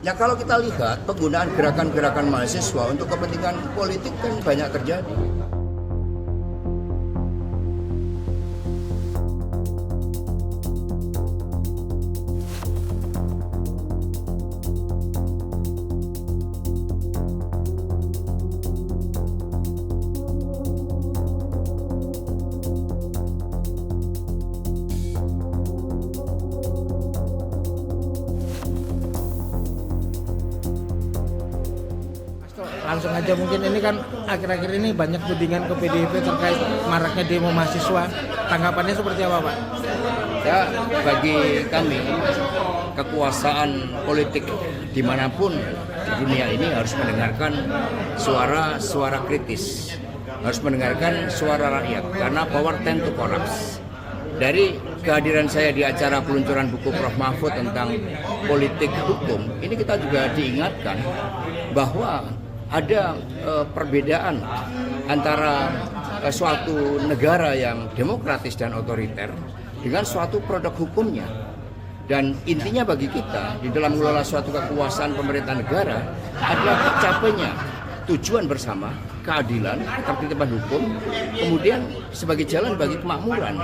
Ya kalau kita lihat penggunaan gerakan-gerakan mahasiswa untuk kepentingan politik kan banyak terjadi. Langsung aja, mungkin ini kan akhir-akhir ini banyak tudingan ke PDIP terkait maraknya demo mahasiswa. Tanggapannya seperti apa, Pak? Ya, bagi kami kekuasaan politik dimanapun di dunia ini harus mendengarkan suara-suara kritis, harus mendengarkan suara rakyat, karena power tend to collapse. Dari kehadiran saya di acara peluncuran buku Prof. Mahfud tentang politik hukum, ini kita juga diingatkan bahwa ada perbedaan antara suatu negara yang demokratis dan otoriter dengan suatu produk hukumnya. Dan intinya bagi kita di dalam mengelola suatu kekuasaan pemerintah negara adalah tercapainya tujuan bersama, keadilan, ketertiban hukum, kemudian sebagai jalan bagi kemakmuran,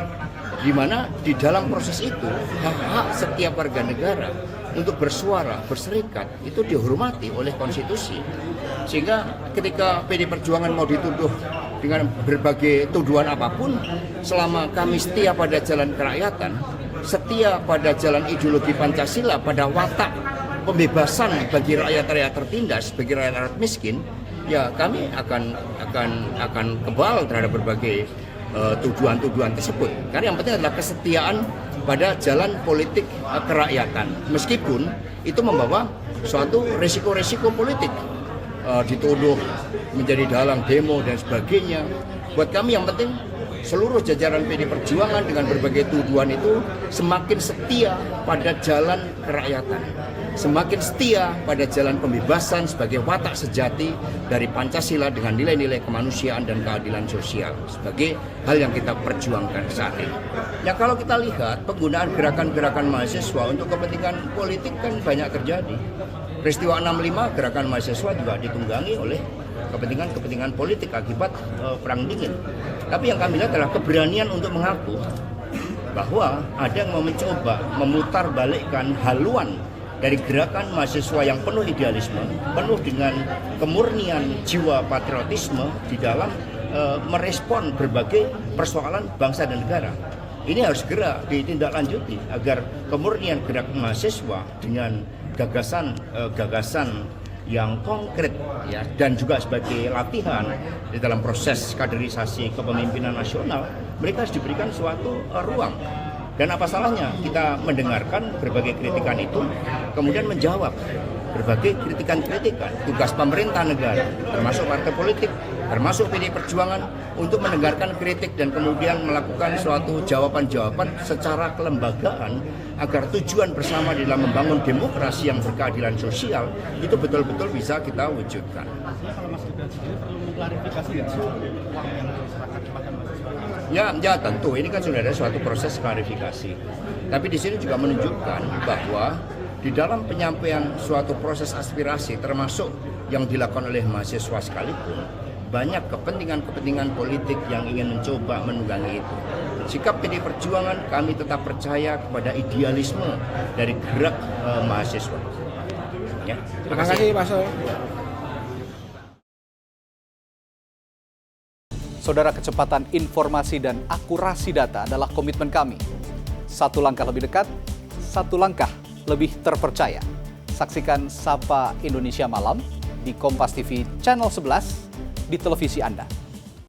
di mana di dalam proses itu hak-hak setiap warga negara untuk bersuara, berserikat itu dihormati oleh konstitusi. Sehingga ketika PD Perjuangan mau dituduh dengan berbagai tuduhan apapun, selama kami setia pada jalan kerakyatan, setia pada jalan ideologi Pancasila, pada watak pembebasan bagi rakyat-rakyat tertindas, bagi rakyat-rakyat miskin, ya kami akan kebal terhadap berbagai tuduhan-tuduhan tersebut. Karena yang penting adalah kesetiaan pada jalan politik kerakyatan, meskipun itu membawa suatu resiko-resiko politik, dituduh menjadi dalang demo dan sebagainya. Buat kami yang penting seluruh jajaran PD Perjuangan dengan berbagai tuduhan itu semakin setia pada jalan kerakyatan, semakin setia pada jalan pembebasan sebagai watak sejati dari Pancasila dengan nilai-nilai kemanusiaan dan keadilan sosial sebagai hal yang kita perjuangkan saat ini. Ya kalau kita lihat penggunaan gerakan-gerakan mahasiswa untuk kepentingan politik kan banyak terjadi. Peristiwa 65 gerakan mahasiswa juga ditunggangi oleh kepentingan politik akibat perang dingin. Tapi yang kami lihat adalah keberanian untuk mengaku bahwa ada yang mau mencoba memutarbalikkan haluan dari gerakan mahasiswa yang penuh idealisme, penuh dengan kemurnian jiwa patriotisme di dalam merespon berbagai persoalan bangsa dan negara. Ini harus segera ditindaklanjuti agar kemurnian gerakan mahasiswa dengan gagasan yang konkret ya, dan juga sebagai latihan di dalam proses kaderisasi kepemimpinan nasional, mereka harus diberikan suatu ruang. Dan apa salahnya kita mendengarkan berbagai kritikan itu, kemudian menjawab berbagai kritikan-kritikan. Tugas pemerintah negara, termasuk partai politik, termasuk PD Perjuangan, untuk mendengarkan kritik dan kemudian melakukan suatu jawaban-jawaban secara kelembagaan agar tujuan bersama di dalam membangun demokrasi yang berkeadilan sosial itu betul-betul bisa kita wujudkan. Ya tentu ini kan sudah ada suatu proses klarifikasi. Tapi di sini juga menunjukkan bahwa di dalam penyampaian suatu proses aspirasi termasuk yang dilakukan oleh mahasiswa sekalipun, banyak kepentingan-kepentingan politik yang ingin mencoba menunggangi itu. Sikap PD Perjuangan, kami tetap percaya kepada idealisme dari gerak mahasiswa. Ya, Terima kasih Pak Soe. Saudara, kecepatan informasi dan akurasi data adalah komitmen kami. Satu langkah lebih dekat, satu langkah lebih terpercaya. Saksikan Sapa Indonesia Malam di Kompas TV Channel 11 di televisi Anda.